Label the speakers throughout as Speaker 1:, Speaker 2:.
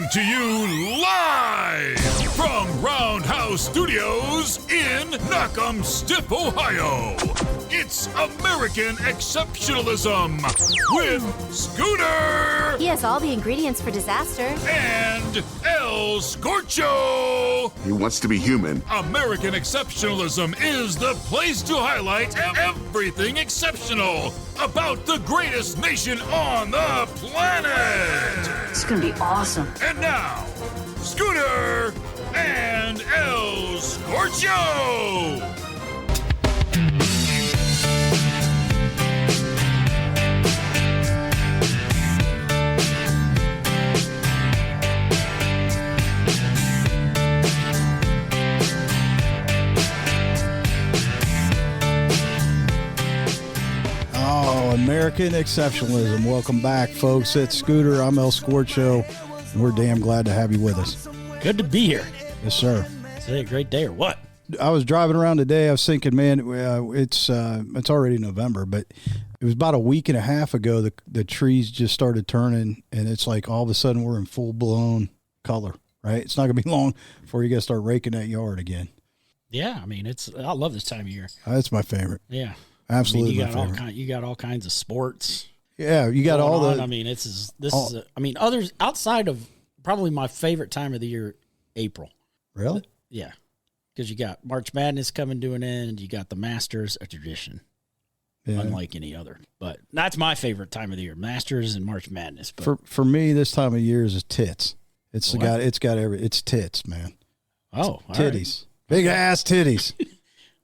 Speaker 1: Coming to you live from Roundhouse Studios in Knock'em-Stiff, Ohio. It's American Exceptionalism with Scooter.
Speaker 2: He has all the ingredients for disaster.
Speaker 1: And El Scorcho.
Speaker 3: He wants to be human.
Speaker 1: American Exceptionalism is the place to highlight everything exceptional about the greatest nation on the planet.
Speaker 4: It's gonna be awesome.
Speaker 1: And now, Scooter and El Scorcho.
Speaker 5: American Exceptionalism. Welcome back, folks. It's Scooter. I'm El Scorcho, and we're damn glad to have you with us.
Speaker 6: Good to be here.
Speaker 5: Yes, sir.
Speaker 6: Today a great day or what?
Speaker 5: I was driving around today. I was thinking, man, it's already November, but it was about a week and a half ago the trees just started turning, and it's like all of a sudden we're in full-blown color, right? It's not going to be long before you got to start raking that yard again.
Speaker 6: Yeah, I mean, I love this time of year.
Speaker 5: That's my favorite.
Speaker 6: Yeah.
Speaker 5: Absolutely,
Speaker 6: I mean, you got all kinds of sports.
Speaker 5: Yeah, you got all the.
Speaker 6: I mean, others outside of probably my favorite time of the year, April.
Speaker 5: Really?
Speaker 6: Yeah, because you got March Madness coming to an end. You got the Masters, a tradition, unlike any other. But that's my favorite time of the year: Masters and March Madness. But
Speaker 5: for me, this time of year is tits. It's tits, man.
Speaker 6: Oh,
Speaker 5: titties, big ass titties.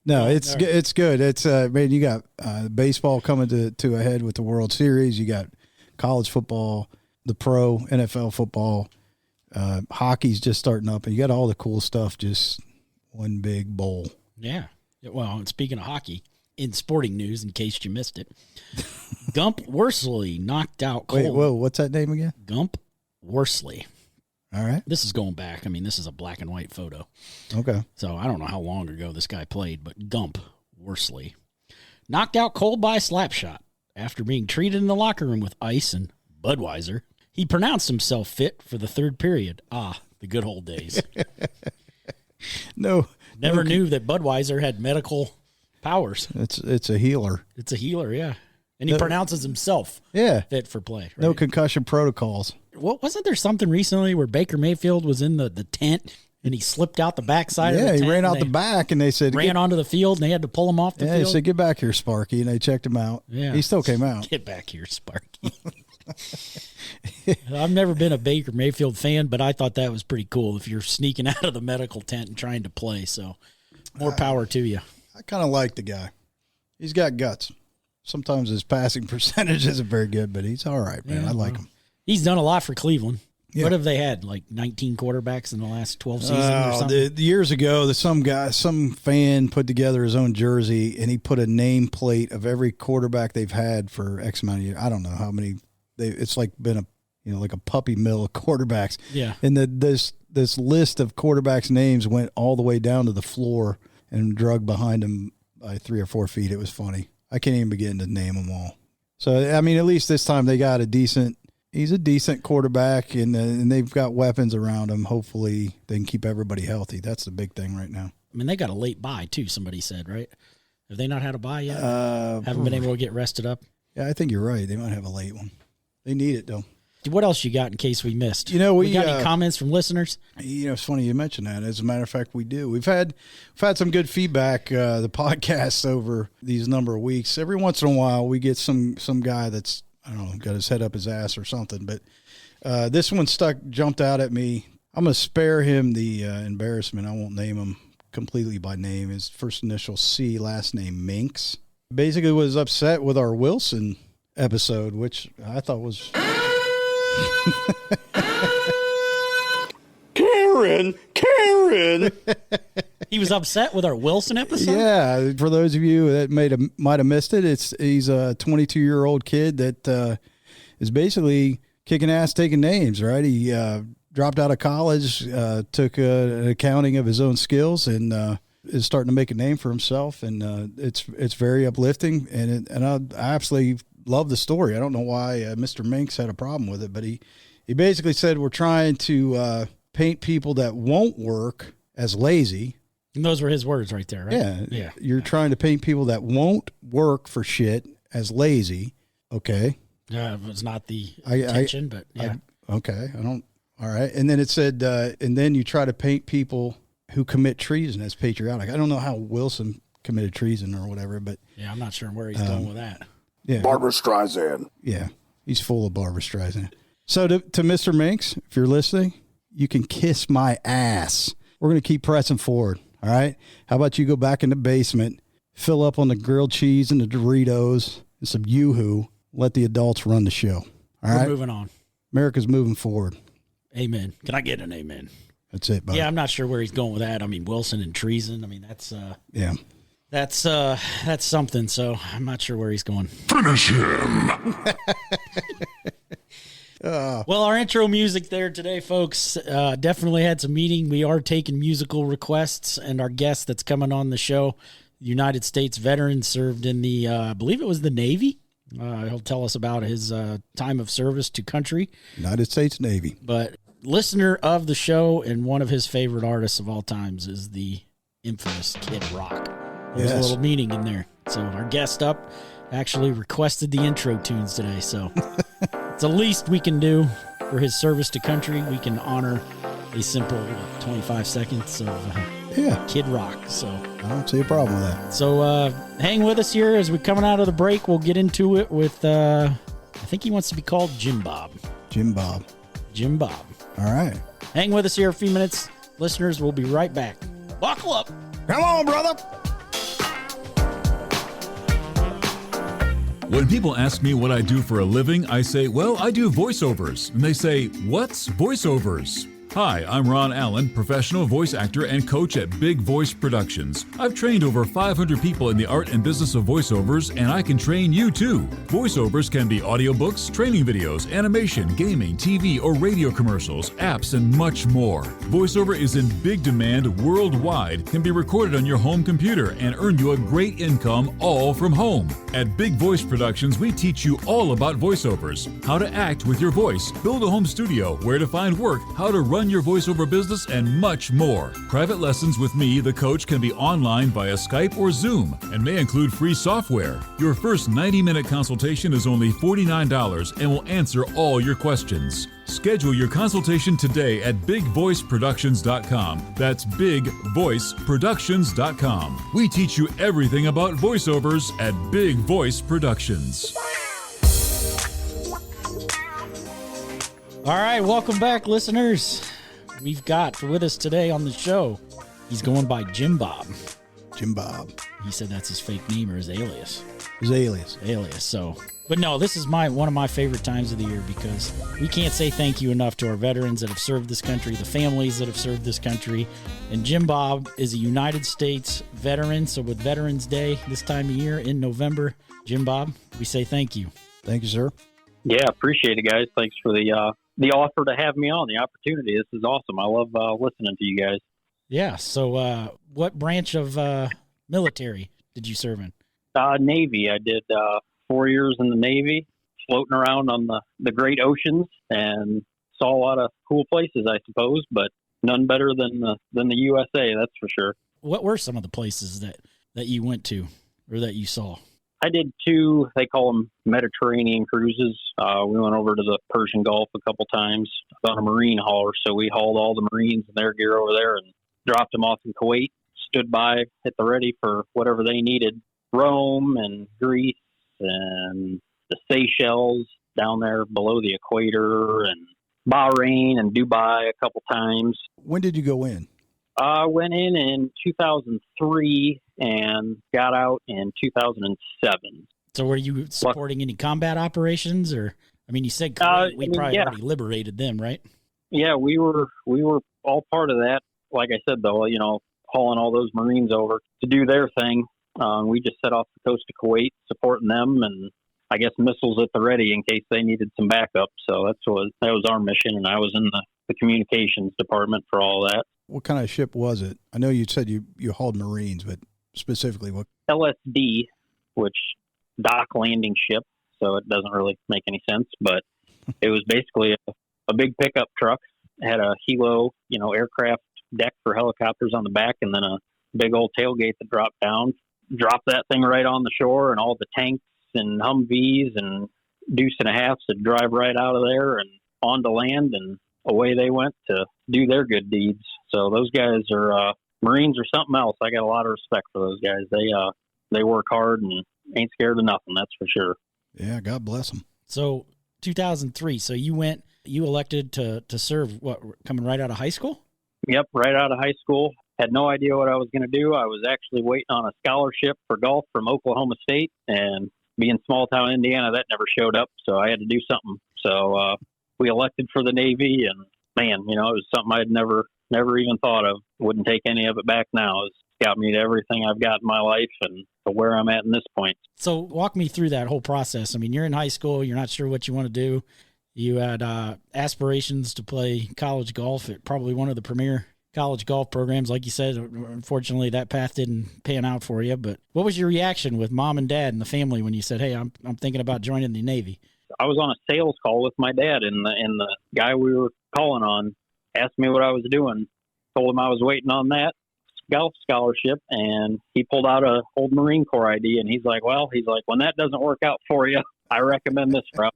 Speaker 5: No, it's good. It's man, you got baseball coming to a head with the World Series. You got college football, the pro NFL football, hockey's just starting up, and you got all the cool stuff. Just one big bowl.
Speaker 6: Yeah. Well, and speaking of hockey, in sporting news, in case you missed it, Gump Worsley knocked out cold.
Speaker 5: Wait, whoa, what's that name again?
Speaker 6: Gump Worsley.
Speaker 5: All right.
Speaker 6: This is going back. I mean, this is a black and white photo.
Speaker 5: Okay.
Speaker 6: So I don't know how long ago this guy played, but Gump Worsley knocked out cold by a slap shot after being treated in the locker room with ice and Budweiser. He pronounced himself fit for the third period. Ah, the good old days. Never knew that Budweiser had medical powers.
Speaker 5: It's a healer.
Speaker 6: It's a healer, yeah. And he pronounces himself fit for play. Right?
Speaker 5: No concussion protocols.
Speaker 6: Wasn't there something recently where Baker Mayfield was in the tent and he slipped out the backside of the tent?
Speaker 5: Yeah, he ran out the back and they said...
Speaker 6: Ran onto the field and they had to pull him off the field?
Speaker 5: Yeah, they said, get back here, Sparky, and they checked him out. Yeah. He still came out.
Speaker 6: Get back here, Sparky. I've never been a Baker Mayfield fan, but I thought that was pretty cool if you're sneaking out of the medical tent and trying to play, so more power to you.
Speaker 5: I kind of like the guy. He's got guts. Sometimes his passing percentage isn't very good, but he's all right, man. I like him.
Speaker 6: He's done a lot for Cleveland. Yeah. What have they had, like 19 quarterbacks in the last 12 seasons or something?
Speaker 5: Years ago, some fan put together his own jersey, and he put a nameplate of every quarterback they've had for X amount of years. I don't know how many. It's like been like a puppy mill of quarterbacks.
Speaker 6: Yeah.
Speaker 5: And this list of quarterbacks' names went all the way down to the floor and drug behind him by 3 or 4 feet. It was funny. I can't even begin to name them all. So, I mean, at least this time they got he's a decent quarterback, and they've got weapons around him. Hopefully they can keep everybody healthy. That's the big thing right now.
Speaker 6: I mean, they got a late bye, too, somebody said, right? Have they not had a bye yet? Haven't been able to get rested up?
Speaker 5: Yeah, I think you're right. They might have a late one. They need it, though.
Speaker 6: What else you got in case we missed?
Speaker 5: We
Speaker 6: got any comments from listeners?
Speaker 5: It's funny you mention that. As a matter of fact, we do. We've had some good feedback, the podcast over these number of weeks. Every once in a while, we get some guy that's, I don't know, got his head up his ass or something. But this one jumped out at me. I'm going to spare him the embarrassment. I won't name him completely by name. His first initial C, last name Minx. Basically was upset with our Wilson episode, which I thought was...
Speaker 7: Karen.
Speaker 6: He was upset with our Wilson episode?
Speaker 5: Yeah, for those of you that might have missed it, he's a 22-year-old kid that is basically kicking ass, taking names, right? He dropped out of college, took an accounting of his own skills, and is starting to make a name for himself, and it's very uplifting, and I absolutely love the story. I don't know why Mr. Minks had a problem with it, but he He basically said we're trying to paint people that won't work as lazy.
Speaker 6: And those were his words right there, right?
Speaker 5: Yeah.
Speaker 6: Yeah.
Speaker 5: You're trying to paint people that won't work for shit as lazy. Okay.
Speaker 6: It was not the intention, but yeah.
Speaker 5: All right. And then it said, and then you try to paint people who commit treason as patriotic. I don't know how Wilson committed treason or whatever, but
Speaker 6: yeah, I'm not sure where he's going with that.
Speaker 5: Yeah.
Speaker 3: Barbara Streisand.
Speaker 5: Yeah. He's full of Barbara Streisand. So to Mr. Minks, if you're listening, you can kiss my ass. We're going to keep pressing forward. All right. How about you go back in the basement, fill up on the grilled cheese and the Doritos and some Yoo-Hoo, let the adults run the show. All right.
Speaker 6: We're moving on.
Speaker 5: America's moving forward.
Speaker 6: Amen. Can I get an amen?
Speaker 5: That's it, buddy.
Speaker 6: Yeah, I'm not sure where he's going with that. I mean, Wilson and treason. I mean, that's
Speaker 5: yeah.
Speaker 6: That's something. So I'm not sure where he's going.
Speaker 3: Finish him.
Speaker 6: Well, our intro music there today, folks, definitely had some meaning. We are taking musical requests, and our guest that's coming on the show, United States veteran, served in the, I believe it was the Navy. He'll tell us about his time of service to country.
Speaker 5: United States Navy.
Speaker 6: But listener of the show and one of his favorite artists of all times is the infamous Kid Rock. There's a little meaning in there. So our guest up actually requested the intro tunes today. So it's the least we can do for his service to country. We can honor a simple 25 seconds of Kid Rock. So
Speaker 5: I don't see a problem with that.
Speaker 6: So hang with us here as we're coming out of the break. We'll get into it with, I think he wants to be called Jim Bob.
Speaker 5: Jim Bob.
Speaker 6: Jim Bob.
Speaker 5: All right.
Speaker 6: Hang with us here a few minutes. Listeners, we'll be right back. Buckle up.
Speaker 5: Come on, brother.
Speaker 1: When people ask me what I do for a living, I say, well, I do voiceovers. And they say, what's voiceovers? Hi, I'm Ron Allen, professional voice actor and coach at Big Voice Productions. I've trained over 500 people in the art and business of voiceovers, and I can train you too. Voiceovers can be audiobooks, training videos, animation, gaming, TV or radio commercials, apps, and much more. Voiceover is in big demand worldwide, can be recorded on your home computer, and earn you a great income all from home. At Big Voice Productions, we teach you all about voiceovers, how to act with your voice, build a home studio, where to find work, how to run your voiceover business, and much more. Private lessons with me, the coach, can be online via Skype or Zoom and may include free software. Your first 90-minute consultation is only $49 and will answer all your questions. Schedule your consultation today at bigvoiceproductions.com. That's bigvoiceproductions.com. We teach you everything about voiceovers at Big Voice Productions.
Speaker 6: All right, welcome back, listeners. We've got with us today on the show, he's going by Jim Bob.
Speaker 5: Jim Bob.
Speaker 6: He said that's his fake name or his alias.
Speaker 5: His alias.
Speaker 6: Alias, so. But no, this is one of my favorite times of the year because we can't say thank you enough to our veterans that have served this country, the families that have served this country. And Jim Bob is a United States veteran, so with Veterans Day this time of year in November, Jim Bob, we say thank you.
Speaker 5: Thank you, sir.
Speaker 4: Yeah, appreciate it, guys. Thanks for the offer to have me on, the opportunity. This is awesome. I love listening to you guys.
Speaker 6: Yeah, so what branch of military did you serve in?
Speaker 4: Navy. I did 4 years in the Navy, floating around on the great oceans, and saw a lot of cool places, I suppose, but none better than the USA, that's for sure.
Speaker 6: What were some of the places that you went to or that you saw?
Speaker 4: I did 2, they call them Mediterranean cruises. We went over to the Persian Gulf a couple times on a marine hauler. So we hauled all the Marines and their gear over there and dropped them off in Kuwait, stood by at the ready for whatever they needed. Rome and Greece and the Seychelles down there below the equator, and Bahrain and Dubai a couple times.
Speaker 5: When did you go in?
Speaker 4: I went in 2003 and got out in 2007.
Speaker 6: So were you supporting any combat operations, or I mean, you said we probably already liberated them, right?
Speaker 4: Yeah, we were all part of that. Like I said, though, hauling all those Marines over to do their thing. We just set off the coast of Kuwait, supporting them, and I guess missiles at the ready in case they needed some backup. So that was our mission, and I was in the communications department for all that.
Speaker 5: What kind of ship was it? I know you said you hauled Marines, but specifically what?
Speaker 4: LSD, which dock landing ship, so it doesn't really make any sense, but it was basically a big pickup truck. It had a helo, aircraft deck for helicopters on the back, and then a big old tailgate that dropped down. Drop that thing right on the shore, and all the tanks and Humvees and deuce and a halves would drive right out of there and onto land, and away they went to do their good deeds. So those guys are Marines are something else. I got a lot of respect for those guys. They work hard and ain't scared of nothing. That's for sure.
Speaker 5: Yeah, God bless them.
Speaker 6: So 2003. So you elected to serve. What, coming right out of high school?
Speaker 4: Yep, right out of high school. Had no idea what I was going to do. I was actually waiting on a scholarship for golf from Oklahoma State, and being small town Indiana, that never showed up. So I had to do something. So we elected for the Navy, and man, it was something I'd never even thought of. Wouldn't take any of it back now. It's got me to everything I've got in my life and to where I'm at in this point.
Speaker 6: So walk me through that whole process. I mean, you're in high school. You're not sure what you want to do. You had aspirations to play college golf at probably one of the premier college golf programs. Like you said, unfortunately, that path didn't pan out for you. But what was your reaction with mom and dad and the family when you said, hey, I'm thinking about joining the Navy?
Speaker 4: I was on a sales call with my dad, and the guy we were calling on asked me what I was doing. Told him I was waiting on that golf scholarship, and he pulled out a old Marine Corps ID, and he's like, when that doesn't work out for you, I recommend this route.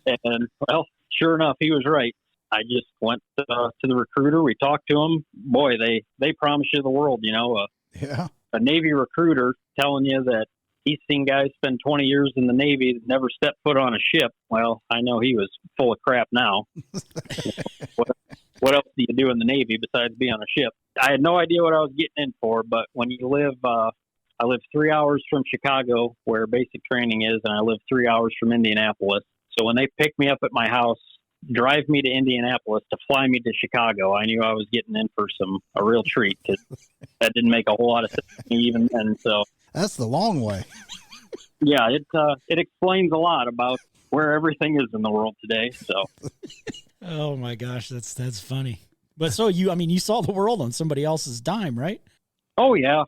Speaker 4: And, well, sure enough, he was right. I just went to the recruiter. We talked to him. Boy, they promise you the world,
Speaker 5: Yeah.
Speaker 4: A Navy recruiter telling you that he's seen guys spend 20 years in the Navy, never step foot on a ship. Well, I know he was full of crap now. What else do you do in the Navy besides be on a ship? I had no idea what I was getting in for, but when you live, I live 3 hours from Chicago where basic training is, and I live 3 hours from Indianapolis. So when they picked me up at my house, drive me to Indianapolis to fly me to Chicago, I knew I was getting in for a real treat, because that didn't make a whole lot of sense to me even then. So
Speaker 5: that's the long way.
Speaker 4: Yeah, it explains a lot about where everything is in the world today. So,
Speaker 6: oh my gosh, that's funny. But so you saw the world on somebody else's dime, right?
Speaker 4: Oh yeah,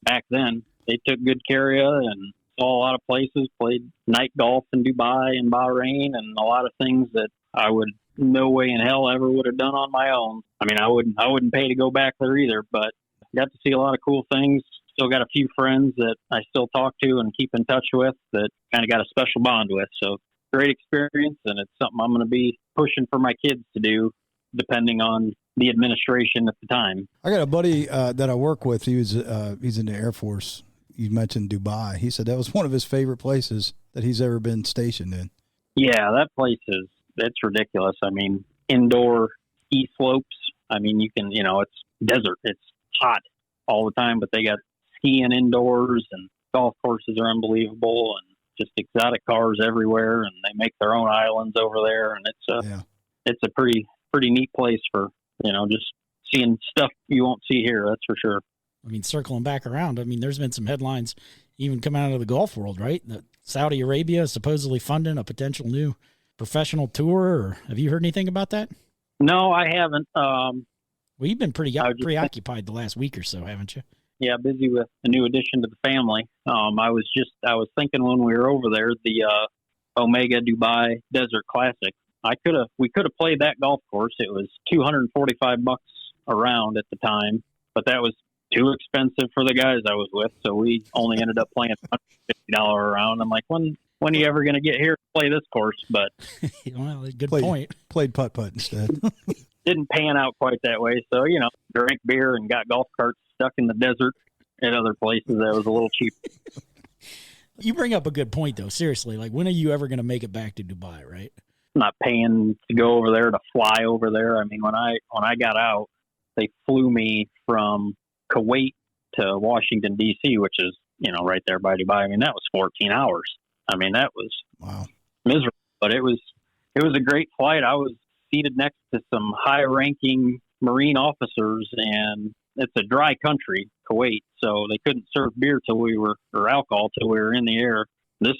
Speaker 4: back then they took good care of you and saw a lot of places. Played night golf in Dubai and Bahrain, and a lot of things that I would no way in hell ever would have done on my own. I mean, I wouldn't pay to go back there either, but got to see a lot of cool things. Still got a few friends that I still talk to and keep in touch with that kind of got a special bond with. So great experience, and it's something I'm going to be pushing for my kids to do, depending on the administration at the time.
Speaker 5: I got a buddy that I work with. He's in the Air Force. You mentioned Dubai. He said that was one of his favorite places that he's ever been stationed in.
Speaker 4: Yeah, that place it's ridiculous. I mean, indoor ski slopes. I mean, you can, it's desert. It's hot all the time, but they got skiing indoors, and golf courses are unbelievable, and just exotic cars everywhere, and they make their own islands over there, and it's a pretty neat place for, just seeing stuff you won't see here, that's for sure.
Speaker 6: I mean, circling back around, there's been some headlines even coming out of the golf world, right? That Saudi Arabia is supposedly funding a potential new professional tour, or have you heard anything about that?
Speaker 4: No, I haven't.
Speaker 6: Well, you've been preoccupied the last week or so, haven't you?
Speaker 4: Yeah, busy with a new addition to the family. I was thinking when we were over there, the Omega Dubai Desert Classic. We could have played that golf course. It was $245 a round at the time, but that was too expensive for the guys I was with. So we only ended up playing $150 a round. I'm like, when are you ever going to get here to play this course? But
Speaker 6: well, good point.
Speaker 5: Played putt-putt instead.
Speaker 4: Didn't pan out quite that way. So, drank beer and got golf carts stuck in the desert at other places that was a little cheap.
Speaker 6: You bring up a good point, though. Seriously, like, when are you ever going to make it back to Dubai, right?
Speaker 4: I'm not paying to go over there, to fly over there. I mean, when I got out, they flew me from Kuwait to Washington, D.C., which is, right there by Dubai. I mean, that was 14 hours. I mean, that was miserable, but it was a great flight. I was seated next to some high-ranking Marine officers, and it's a dry country, Kuwait, so they couldn't serve beer or alcohol till we were in the air. This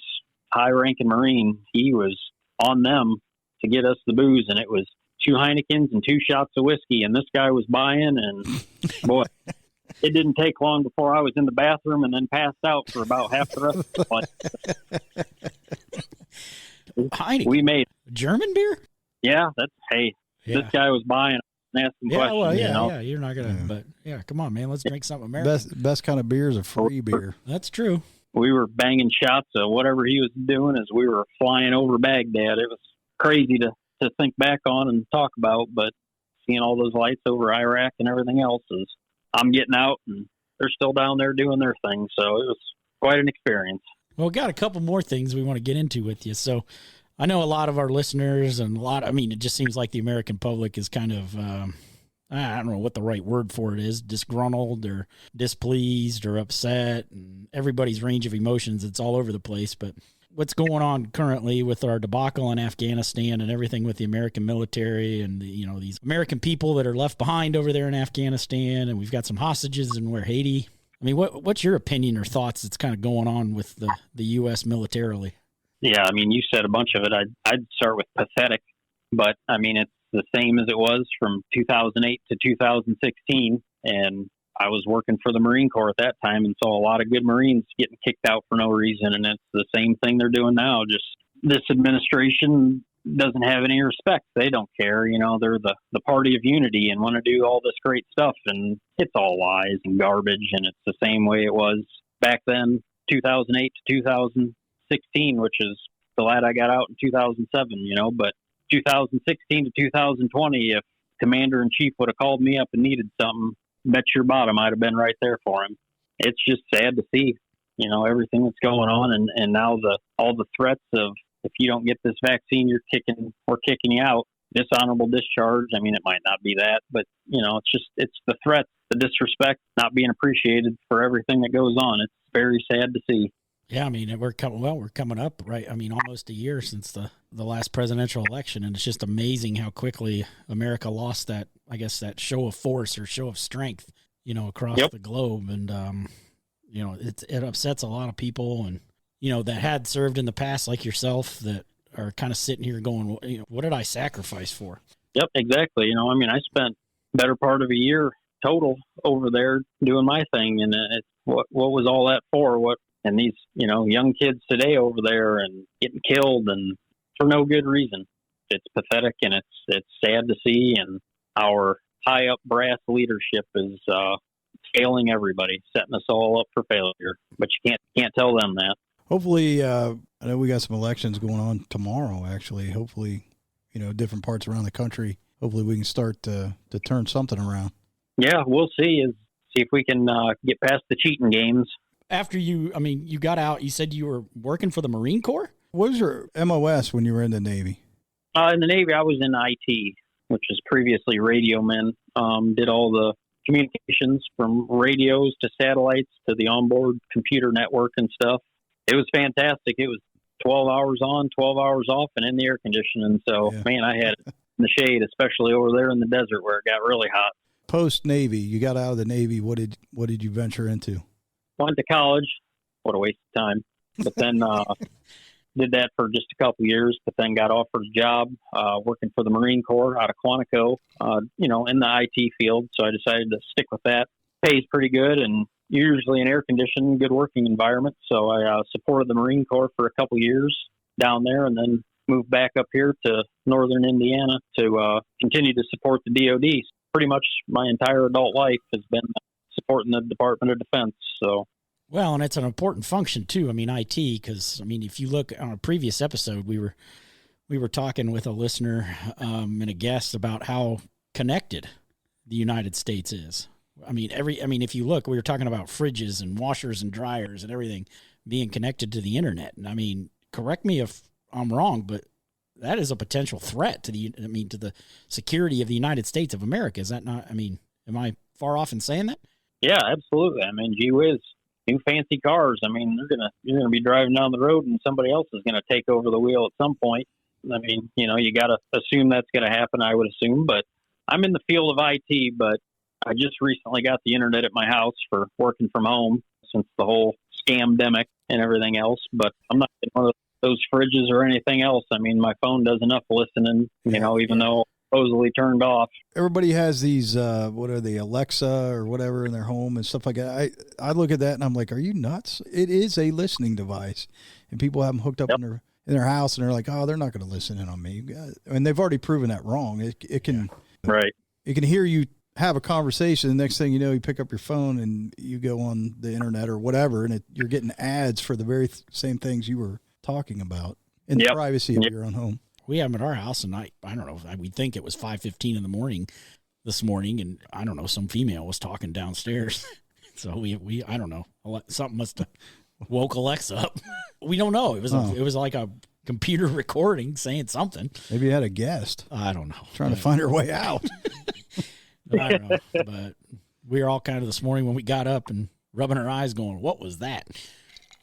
Speaker 4: high-ranking Marine, he was on them to get us the booze, and it was 2 Heinekens and 2 shots of whiskey, and this guy was buying, and boy, it didn't take long before I was in the bathroom and then passed out for about half the rest of the flight.
Speaker 6: Heineken?
Speaker 4: We made
Speaker 6: German beer?
Speaker 4: Yeah, this guy was buying and asking questions.
Speaker 6: Well,
Speaker 4: you know?
Speaker 6: yeah, you're not gonna. But yeah, come on, man, let's drink something American.
Speaker 5: Best kind of beer is a free beer.
Speaker 6: That's true.
Speaker 4: We were banging shots of whatever he was doing as we were flying over Baghdad. It was crazy to think back on and talk about, but seeing all those lights over Iraq and everything else is, I'm getting out and they're still down there doing their thing. So it was quite an experience.
Speaker 6: Well, we got a couple more things we want to get into with you. So I know a lot of our listeners and it just seems like the American public is kind of, I don't know what the right word for it is, disgruntled or displeased or upset, and everybody's range of emotions. It's all over the place. But what's going on currently with our debacle in Afghanistan and everything with the American military and these American people that are left behind over there in Afghanistan, and we've got some hostages in Haiti. I mean, what's your opinion or thoughts that's kind of going on with the U.S. militarily?
Speaker 4: Yeah, I mean, you said a bunch of it. I'd start with pathetic, but I mean, it's the same as it was from 2008 to 2016. And I was working for the Marine Corps at that time and saw a lot of good Marines getting kicked out for no reason. And it's the same thing they're doing now. Just this administration doesn't have any respect. They don't care. They're the party of unity and want to do all this great stuff. And it's all lies and garbage. And it's the same way it was back then, 2008 to 2016, which is glad I got out in 2007, but 2016 to 2020, if Commander-in-Chief would have called me up and needed something, bet your bottom I'd have been right there for him. It's just sad to see, everything that's going on, and now all the threats of, if you don't get this vaccine, we're kicking you out. Dishonorable discharge. I mean, it might not be that, but it's the threats, the disrespect, not being appreciated for everything that goes on. It's very sad to see.
Speaker 6: Yeah, I mean, we're coming up, right? I mean, almost a year since the last presidential election, and it's just amazing how quickly America lost that show of force or show of strength, across the globe. And, it upsets a lot of people, and, that had served in the past, like yourself, that are kind of sitting here going, what did I sacrifice for? Yep,
Speaker 4: exactly. I spent better part of a year total over there doing my thing, and what was all that for? And these, young kids today over there and getting killed and for no good reason. It's pathetic, and it's sad to see. And our high up brass leadership is failing everybody, setting us all up for failure. But you can't tell them that.
Speaker 5: Hopefully, I know we got some elections going on tomorrow. Actually, hopefully, different parts around the country. Hopefully, we can start to turn something around.
Speaker 4: Yeah, we'll see. See if we can get past the cheating games.
Speaker 6: After you got out, you said you were working for the Marine Corps?
Speaker 5: What was your MOS when you were in the Navy?
Speaker 4: In the Navy, I was in IT, which is previously radio men. Did all the communications from radios to satellites to the onboard computer network and stuff. It was fantastic. It was 12 hours on, 12 hours off, and in the air conditioning. So, Man, I had it in the shade, especially over there in the desert where it got really hot.
Speaker 5: Post-Navy, you got out of the Navy. What did you venture into?
Speaker 4: Went to college. What a waste of time. But then did that for just a couple years, but then got offered a job working for the Marine Corps out of Quantico, in the IT field. So I decided to stick with that. Pays pretty good and usually an air-conditioned, good working environment. So I supported the Marine Corps for a couple years down there and then moved back up here to northern Indiana to continue to support the DoD. Pretty much my entire adult life has been supporting the Department of Defense. So,
Speaker 6: well, and it's an important function too. I mean, IT, because if you look on a previous episode, we were talking with a listener and a guest about how connected the United States is. If you look, we were talking about fridges and washers and dryers and everything being connected to the internet. And correct me if I'm wrong, but that is a potential threat to the security of the United States of America. Is that not? Am I far off in saying that?
Speaker 4: Yeah, absolutely. Gee whiz, new fancy cars. You're gonna be driving down the road and somebody else is gonna take over the wheel at some point. You got to assume that's going to happen. I would assume, but I'm in the field of IT. But I just recently got the internet at my house for working from home since the whole scamdemic and everything else. But I'm not in one of those fridges or anything else. My phone does enough listening. Even though supposedly turned off.
Speaker 5: Everybody has these, what are they, Alexa or whatever in their home and stuff like that. I look at that and I'm like, are you nuts? It is a listening device, and people have them hooked up in in their house and they're like, oh, they're not going to listen in on me. And they've already proven that wrong. It can,
Speaker 4: Right.
Speaker 5: It can hear you have a conversation. The next thing you know, you pick up your phone and you go on the internet or whatever, and you're getting ads for the very same things you were talking about in the privacy of your own home.
Speaker 6: We have them at our house, and I don't know. We think it was 5:15 in the morning this morning, and I don't know. Some female was talking downstairs, so we I don't know. Something must have woke Alexa up. We don't know. It was like a computer recording saying something.
Speaker 5: Maybe you had a guest.
Speaker 6: I don't know.
Speaker 5: Trying to find her way out.
Speaker 6: I don't know. But we were all kind of this morning when we got up and rubbing our eyes, going, "What was that?"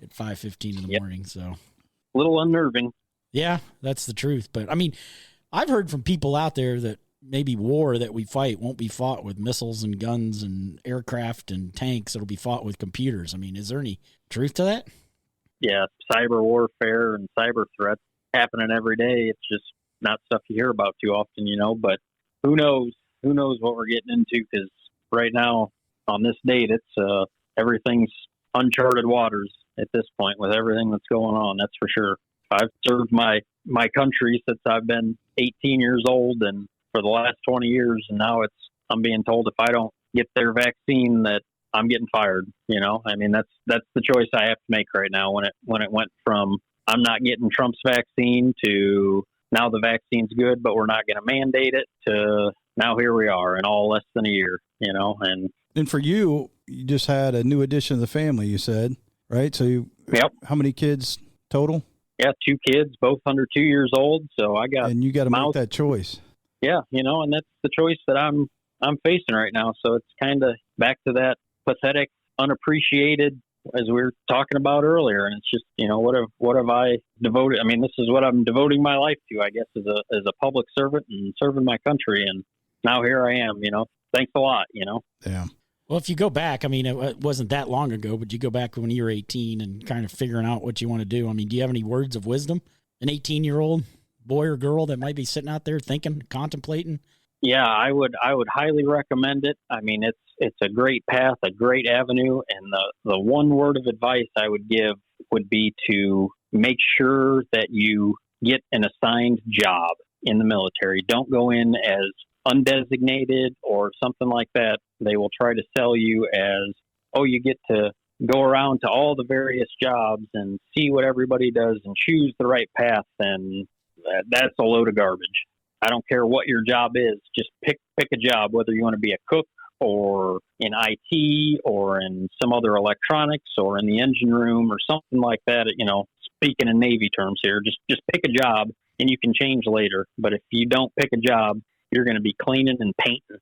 Speaker 6: At 5:15 in the morning. So
Speaker 4: a little unnerving.
Speaker 6: Yeah, that's the truth. But I mean, I've heard from people out there that maybe war that we fight won't be fought with missiles and guns and aircraft and tanks. It'll be fought with computers. I mean, is there any truth to that?
Speaker 4: Yeah, cyber warfare and cyber threats happening every day. It's just not stuff you hear about too often, but who knows? Who knows what we're getting into? Because right now on this date, it's everything's uncharted waters at this point with everything that's going on. That's for sure. I've served my country since I've been 18 years old and for the last 20 years. And now I'm being told if I don't get their vaccine that I'm getting fired. I mean, that's the choice I have to make right now when it went from I'm not getting Trump's vaccine to now the vaccine's good, but we're not going to mandate it to now here we are in all less than a year, and
Speaker 5: for you just had a new addition to the family, you said, right? So
Speaker 4: yep.
Speaker 5: How many kids total?
Speaker 4: Yeah, 2 kids, both under 2 years old. So I got,
Speaker 5: and you got to make that choice.
Speaker 4: Yeah, and that's the choice that I'm facing right now. So it's kind of back to that pathetic, unappreciated, as we were talking about earlier. And it's just, what have I devoted? I mean, this is what I'm devoting my life to, I guess, as a public servant and serving my country. And now here I am. Thanks a lot.
Speaker 5: Yeah.
Speaker 6: Well, if you go back, I mean, it wasn't that long ago, but you go back when you were 18 and kind of figuring out what you want to do. I mean, do you have any words of wisdom? An 18-year-old boy or girl that might be sitting out there thinking, contemplating?
Speaker 4: Yeah, I would highly recommend it. I mean, it's a great path, a great avenue. And the one word of advice I would give would be to make sure that you get an assigned job in the military. Don't go in as undesignated or something like that. They will try to sell you as, oh, you get to go around to all the various jobs and see what everybody does and choose the right path. And that's a load of garbage. I don't care what your job is. Just pick a job, whether you want to be a cook or in IT or in some other electronics or in the engine room or something like that. Speaking in Navy terms here, just pick a job and you can change later. But if you don't pick a job, you're going to be cleaning and painting.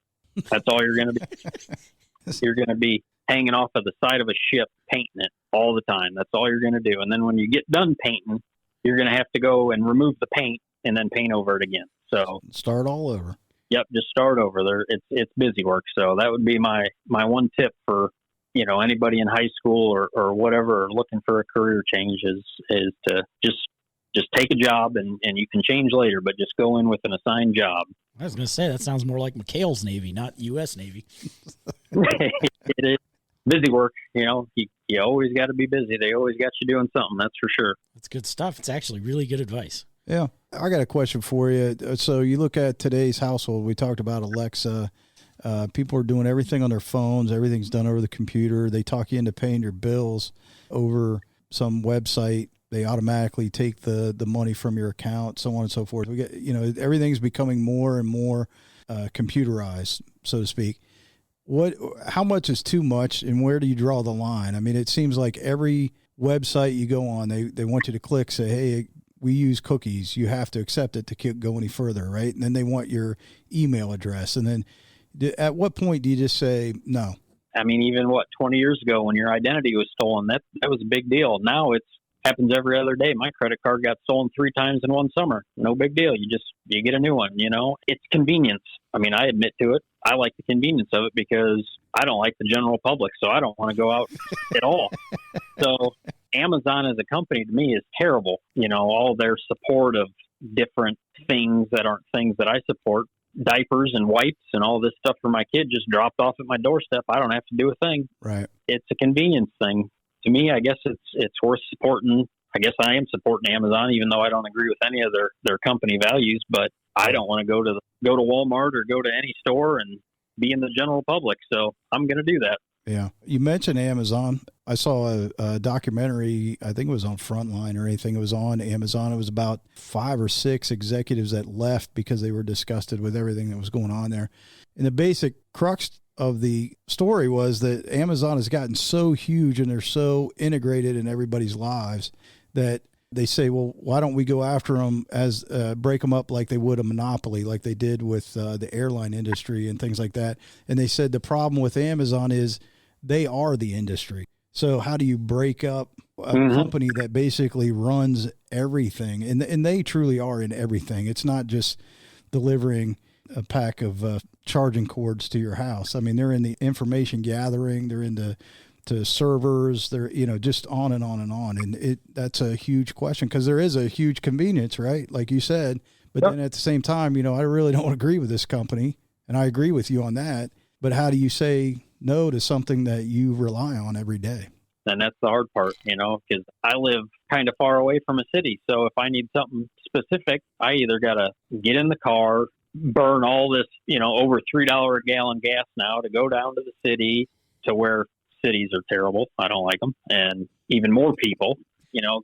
Speaker 4: That's all you're going to be. You're going to be hanging off of the side of a ship, painting it all the time. That's all you're going to do. And then when you get done painting, you're going to have to go and remove the paint and then paint over it again. So
Speaker 5: start all over.
Speaker 4: Yep, just start over there. It's busy work. So that would be my one tip for anybody in high school or whatever looking for a career change is to just take a job and you can change later, but just go in with an assigned job.
Speaker 6: I was going to say, that sounds more like McHale's Navy, not U.S. Navy.
Speaker 4: It is busy work. You always got to be busy. They always got you doing something. That's for sure.
Speaker 6: That's good stuff. It's actually really good advice.
Speaker 5: Yeah. I got a question for you. So you look at today's household, we talked about Alexa. People are doing everything on their phones. Everything's done over the computer. They talk you into paying your bills over some website. They automatically take the money from your account, so on and so forth. We get, everything's becoming more and more computerized, so to speak. How much is too much, and where do you draw the line? I mean, it seems like every website you go on, they want you to click, say, hey, we use cookies. You have to accept it to go any further, right? And then they want your email address. And then at what point do you just say no?
Speaker 4: I mean, even 20 years ago when your identity was stolen, that was a big deal. Now happens every other day. My credit card got stolen 3 times in one summer. No big deal. You get a new one, It's convenience. I mean, I admit to it. I like the convenience of it because I don't like the general public, so I don't want to go out at all. So Amazon as a company to me is terrible. All their support of different things that aren't things that I support, diapers and wipes and all this stuff for my kid just dropped off at my doorstep. I don't have to do a thing.
Speaker 5: Right.
Speaker 4: It's a convenience thing. To me, I guess it's worth supporting I guess I am supporting Amazon, even though I don't agree with any of their company values. But I don't want to go to Walmart or go to any store and be in the general public. So I'm going to do that.
Speaker 5: Yeah. You mentioned Amazon. I saw a documentary, I think it was on Frontline or anything. It was on Amazon. It was about 5 or 6 executives that left because they were disgusted with everything that was going on there. And the basic crux of the story was that Amazon has gotten so huge and they're so integrated in everybody's lives that they say, well, why don't we go after them as break them up like they would a monopoly, like they did with the airline industry and things like that. And they said the problem with Amazon is they are the industry. So how do you break up a company that basically runs everything? And they truly are in everything. It's not just delivering a pack of charging cords to your house. I mean, they're in the information gathering, they're into servers, they're, just on and on and on. And that's a huge question because there is a huge convenience, right? Like you said, but then at the same time, I really don't agree with this company, and I agree with you on that. But how do you say no to something that you rely on every day?
Speaker 4: And that's the hard part, because I live kind of far away from a city. So if I need something specific, I either got to get in the car, burn all this, over $3 a gallon gas now to go down to the city, to where cities are terrible. I don't like them. And even more people,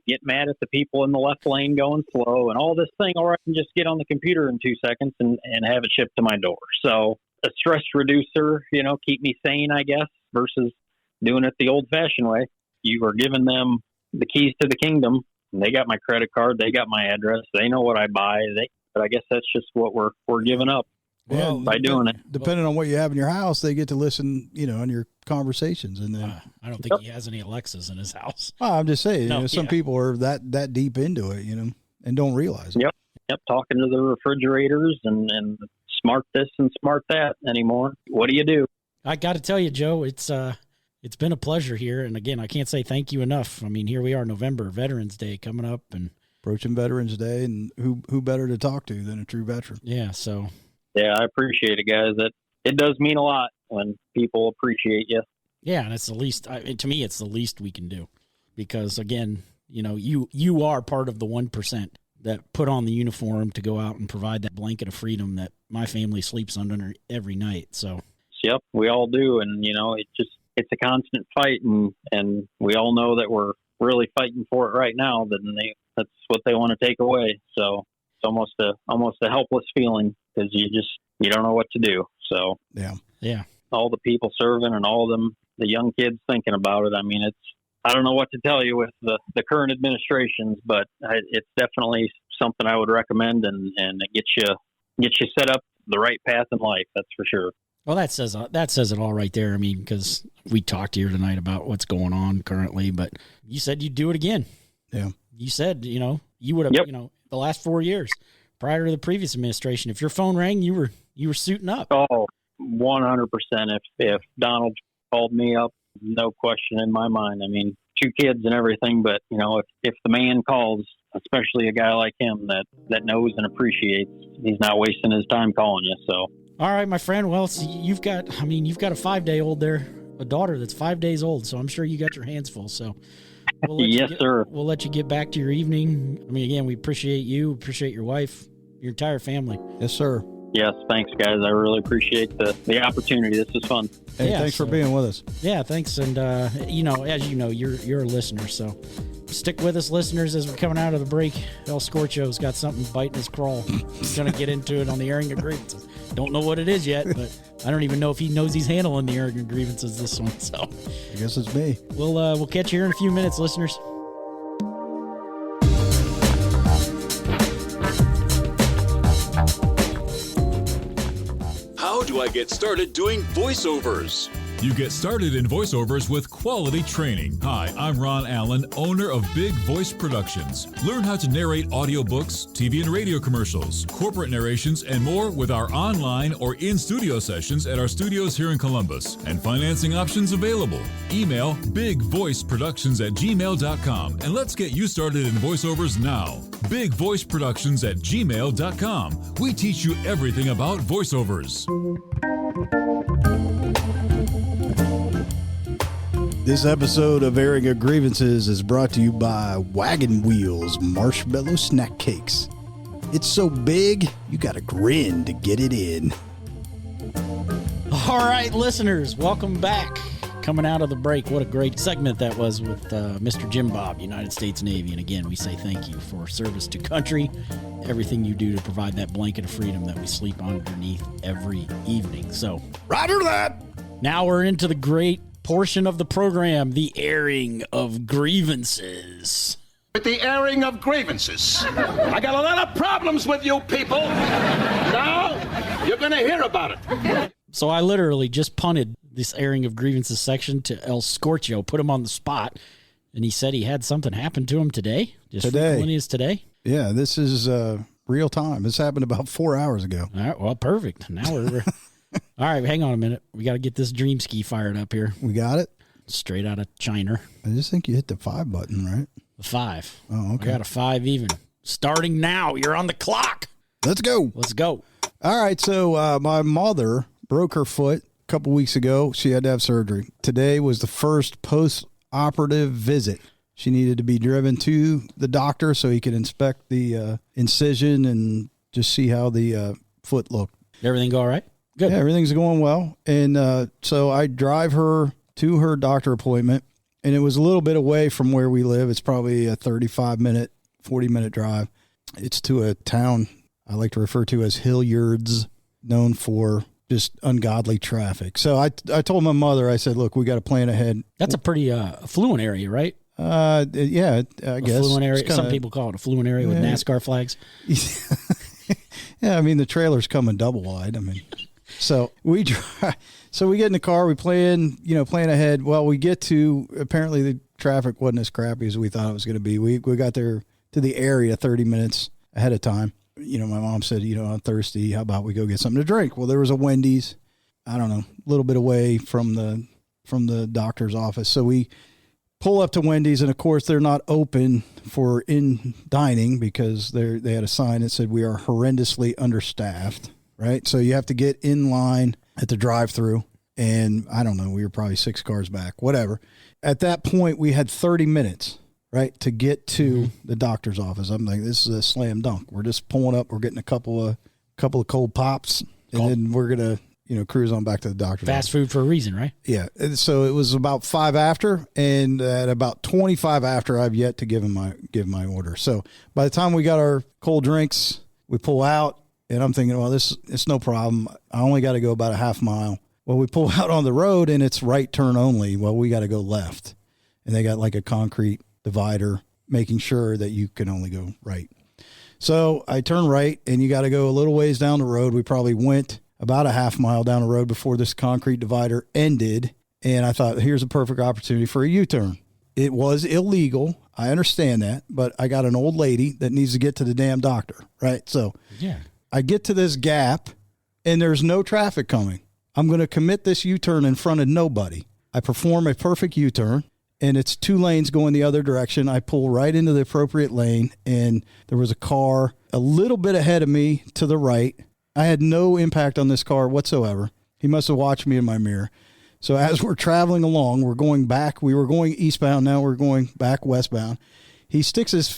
Speaker 4: get mad at the people in the left lane going slow and all this thing, or I can just get on the computer in 2 seconds and have it shipped to my door. So a stress reducer, keep me sane, I guess, versus doing it the old fashioned way. You are giving them the keys to the kingdom. And they got my credit card. They got my address. They know what I buy. But I guess that's just what we're giving up by doing it.
Speaker 5: Depending on what you have in your house, they get to listen, on your conversations. And then
Speaker 6: I don't think he has any Alexas in his house.
Speaker 5: Well, I'm just saying, some people are that deep into it, and don't realize it.
Speaker 4: Yep. Talking to the refrigerators and smart this and smart that anymore. What do you do?
Speaker 6: I got to tell you, Joe, it's been a pleasure here. And again, I can't say thank you enough. I mean, here we are, November, Veterans Day coming up and
Speaker 5: approaching Veterans Day, and who better to talk to than a true veteran?
Speaker 6: Yeah. So.
Speaker 4: Yeah, I appreciate it, guys. It does mean a lot when people appreciate you.
Speaker 6: Yeah, and it's the least. To me, it's the least we can do, because again, you are part of the 1% that put on the uniform to go out and provide that blanket of freedom that my family sleeps under every night. So.
Speaker 4: Yep, we all do, and it's a constant fight, and we all know that we're really fighting for it right now. That's what they want to take away. So it's almost a helpless feeling, because you don't know what to do. So
Speaker 5: yeah,
Speaker 4: all the people serving and all of them, the young kids thinking about it. I mean, I don't know what to tell you with the current administrations, but it's definitely something I would recommend, and it gets you set up the right path in life. That's for sure.
Speaker 6: Well, that says it all right there. I mean, because we talked here tonight about what's going on currently, but you said you'd do it again.
Speaker 5: Yeah.
Speaker 6: You said, you would have, the last 4 years prior to the previous administration, if your phone rang, you were suiting up.
Speaker 4: Oh, 100%. If Donald called me up, no question in my mind. I mean, 2 kids and everything, but if the man calls, especially a guy like him that knows and appreciates, he's not wasting his time calling you. So.
Speaker 6: All right, my friend. Well, you've got a 5-day-old there, a daughter that's 5 days old. So I'm sure you got your hands full. So
Speaker 4: yes, sir.
Speaker 6: We'll let you get back to your evening. I mean, again, we appreciate you, appreciate your wife, your entire family.
Speaker 5: Yes, sir.
Speaker 4: Yes, thanks, guys. I really appreciate the opportunity. This is fun.
Speaker 5: Hey, thanks for being with us.
Speaker 6: Yeah, thanks. And as you know, you're a listener, so stick with us, listeners, as we're coming out of the break. El Scorcho's got something biting his crawl. He's going to get into it on the airing of grievances. Don't know what it is yet, but I don't even know if he knows he's handling the airing of grievances this one. So
Speaker 5: I guess it's me.
Speaker 6: We'll catch you here in a few minutes, listeners.
Speaker 7: How do I get started doing voiceovers?
Speaker 1: You get started in voiceovers with quality training. Hi, I'm Ron Allen, owner of Big Voice Productions. Learn how to narrate audiobooks, TV and radio commercials, corporate narrations, and more with our online or in-studio sessions at our studios here in Columbus, and financing options available. Email bigvoiceproductions@gmail.com and let's get you started in voiceovers now. bigvoiceproductions@gmail.com. We teach you everything about voiceovers.
Speaker 5: This episode of Airing of Grievances is brought to you by Wagon Wheels Marshmallow Snack Cakes. It's so big, you gotta grin to get it in.
Speaker 6: All right, listeners, welcome back. Coming out of the break, what a great segment that was with Mr. Jim Bob, United States Navy. And again, we say thank you for service to country, everything you do to provide that blanket of freedom that we sleep underneath every evening. So,
Speaker 5: Roger that!
Speaker 6: Now we're into the great portion of the program, the airing of grievances.
Speaker 3: With the airing of grievances. I got a lot of problems with you people. Now, you're going to hear about it.
Speaker 6: So I literally just punted this airing of grievances section to El Scorcho, put him on the spot, and he said he had something happen to him today. Today?
Speaker 5: Yeah, this is real time. This happened about 4 hours ago.
Speaker 6: All right, well, perfect. Now we're... All right, hang on a minute. We got to get this dream ski fired up here.
Speaker 5: We got it?
Speaker 6: Straight out of China.
Speaker 5: I just think you hit the 5 button, right?
Speaker 6: The 5.
Speaker 5: Oh, okay.
Speaker 6: I got a 5 even. Starting now. You're on the clock.
Speaker 5: Let's go. All right, so my mother broke her foot a couple weeks ago. She had to have surgery. Today was the first post-operative visit. She needed to be driven to the doctor so he could inspect the incision and just see how the foot looked.
Speaker 6: Everything go all right? Good.
Speaker 5: Yeah, everything's going well. And so I drive her to her doctor appointment, and it was a little bit away from where we live. It's probably a 35-minute, 40-minute drive. It's to a town I like to refer to as Hilliards, known for just ungodly traffic. So I told my mother, I said, look, we got to plan ahead.
Speaker 6: That's a pretty affluent area, right?
Speaker 5: Yeah, I guess.
Speaker 6: Affluent area. Some people call it affluent area with NASCAR flags.
Speaker 5: Yeah, I mean, the trailer's coming double wide. I mean, so we drive. So we get in the car, we plan ahead. Well, we get to, apparently the traffic wasn't as crappy as we thought it was going to be. We got there to the area 30 minutes ahead of time. My mom said, I'm thirsty. How about we go get something to drink? Well, there was a Wendy's, I don't know, a little bit away from the doctor's office. So we pull up to Wendy's, and of course they're not open for in dining because they had a sign that said we are horrendously understaffed, right? So you have to get in line at the drive-thru, and I don't know, we were probably 6 cars back, whatever. At that point, we had 30 minutes. Right, to get to the doctor's office. I'm like, this is a slam dunk. We're just pulling up. We're getting a couple of cold pops, and then we're gonna, cruise on back to the doctor's office.
Speaker 6: Fast food for a reason, right?
Speaker 5: Yeah. And so it was about 5 after, and at about 25 after, I've yet to give my order. So by the time we got our cold drinks, we pull out, and I'm thinking, well, it's no problem. I only got to go about a half mile. Well, we pull out on the road, and it's right turn only. Well, we got to go left, and they got like a concrete divider, making sure that you can only go right. So I turn right, and you got to go a little ways down the road. We probably went about a half mile down the road before this concrete divider ended, and I thought, here's a perfect opportunity for a U-turn. It was illegal. I understand that, but I got an old lady that needs to get to the damn doctor, right? So
Speaker 6: yeah,
Speaker 5: I get to this gap, and there's no traffic coming. I'm going to commit this U-turn in front of nobody. I perform a perfect U-turn, and it's 2 lanes going the other direction. I pull right into the appropriate lane, and there was a car a little bit ahead of me to the right. I had no impact on this car whatsoever. He must have watched me in my mirror. So as we're traveling along, we're going back. We were going eastbound. Now we're going back westbound. He sticks his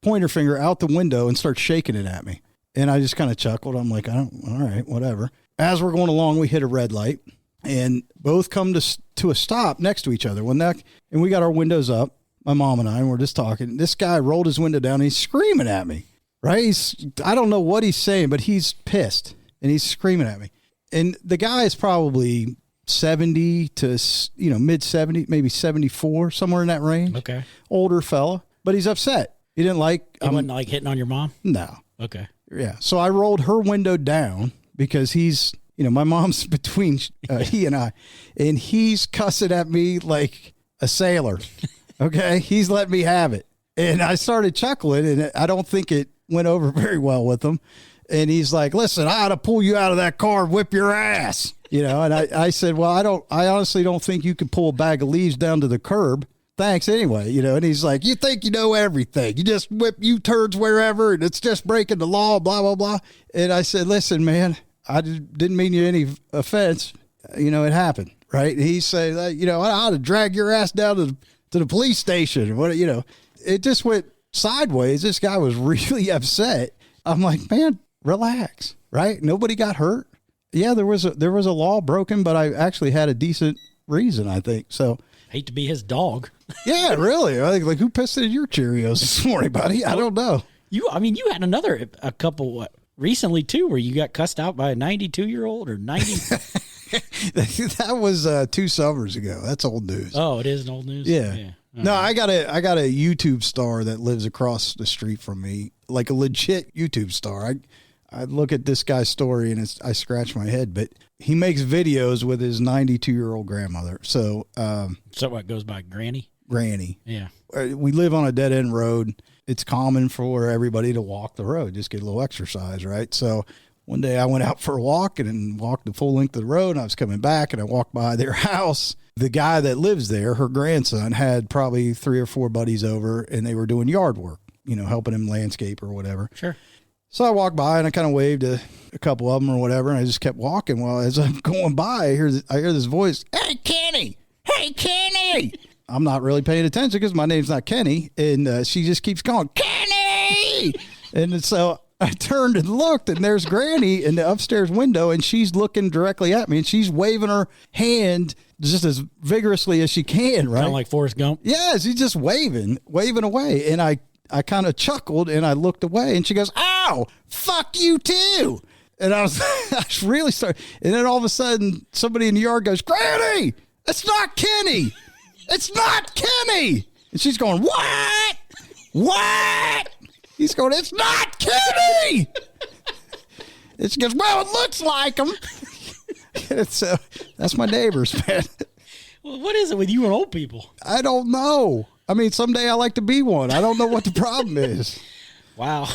Speaker 5: pointer finger out the window and starts shaking it at me. And I just kind of chuckled. I'm like, all right, whatever. As we're going along, we hit a red light. And both come to a stop next to each other. And we got our windows up, my mom and I, and we're just talking. This guy rolled his window down, and he's screaming at me, right? I don't know what he's saying, but he's pissed, and he's screaming at me. And the guy is probably 70 to, mid 70, maybe 74, somewhere in that range.
Speaker 6: Okay.
Speaker 5: Older fella, but he's upset. He didn't like...
Speaker 6: He wasn't like hitting on your mom?
Speaker 5: No.
Speaker 6: Okay.
Speaker 5: Yeah. So I rolled her window down because he's... my mom's between he and I, and he's cussing at me like a sailor. Okay. He's letting me have it. And I started chuckling, and I don't think it went over very well with him. And he's like, listen, I ought to pull you out of that car and whip your ass. And I said, well, I honestly don't think you could pull a bag of leaves down to the curb. Thanks anyway. And he's like, you think you know everything. You just whip U-turns wherever, and it's just breaking the law, blah, blah, blah. And I said, listen, man, I didn't mean you any offense. It happened. right? And he said, I ought to drag your ass down to the police station. It just went sideways. This guy was really upset. I'm like, man, relax, right? Nobody got hurt. Yeah, there was a law broken, but I actually had a decent reason, I think. So
Speaker 6: hate to be his dog.
Speaker 5: Yeah, really. Like who pissed in your Cheerios this morning, buddy? I don't know. You
Speaker 6: had a couple recently too, where you got cussed out by a 92-year-old or 90.
Speaker 5: That was 2 summers ago. That's old news.
Speaker 6: Oh, it is old news.
Speaker 5: Yeah. No, I got a YouTube star that lives across the street from me, like a legit YouTube star. I look at this guy's story and I scratch my head, but he makes videos with his 92-year-old grandmother. So
Speaker 6: what goes by Grannie?
Speaker 5: Grannie.
Speaker 6: Yeah.
Speaker 5: We live on a dead end road. It's common for everybody to walk the road, just get a little exercise, right? So one day I went out for a walk and walked the full length of the road, and I was coming back and I walked by their house. The guy that lives there, her grandson, had probably 3 or 4 buddies over, and they were doing yard work, helping him landscape or whatever.
Speaker 6: Sure.
Speaker 5: So I walked by and I kind of waved to a couple of them or whatever, and I just kept walking. Well, as I'm going by, I hear this voice, "Hey, Kenny! Hey, Kenny!" I'm not really paying attention because my name's not Kenny, and she just keeps going, "Kenny!" And so I turned and looked, and there's Granny in the upstairs window, and she's looking directly at me, and she's waving her hand just as vigorously as she can, right?
Speaker 6: Kind of like Forrest Gump.
Speaker 5: Yeah, she's just waving away, and I kind of chuckled and I looked away, and she goes, "Ow, fuck you too." And I was really started. And then all of a sudden somebody in the yard goes, "Granny, it's not Kenny. It's not Kenny." And she's going, "What? What?" He's going, "It's not Kenny." And she goes, "Well, it looks like him." So that's my neighbors, man.
Speaker 6: Well, what is it with you and old people?
Speaker 5: I don't know. I mean, someday I like to be one. I don't know what the problem is.
Speaker 6: Wow.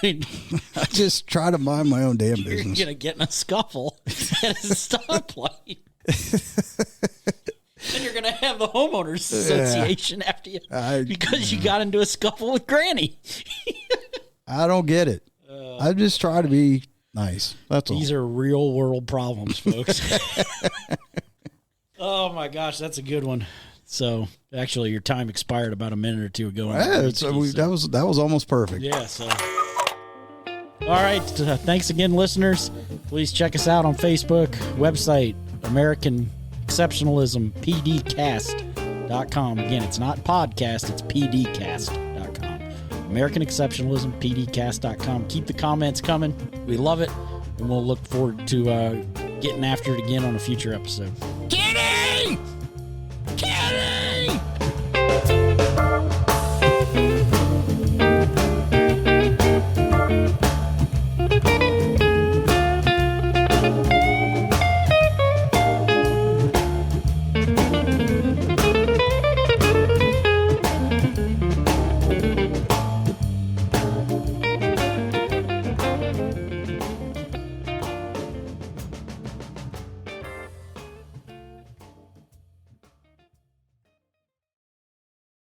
Speaker 5: I just try to mind my own damn business.
Speaker 6: You're going to get in a scuffle at a stoplight. And you're going to have the homeowners association after you because you got into a scuffle with Granny.
Speaker 5: I don't get it. I just try to be nice. That's all.
Speaker 6: These are real world problems, folks. Oh, my gosh. That's a good one. So, actually, your time expired about a minute or two ago.
Speaker 5: That was almost perfect.
Speaker 6: Yeah, so. All right. Thanks again, listeners. Please check us out on Facebook, website, American Exceptionalism, pdcast.com. Again, it's not podcast, it's pdcast.com. American Exceptionalism, pdcast.com. Keep the comments coming. We love it, and we'll look forward to getting after it again on a future episode.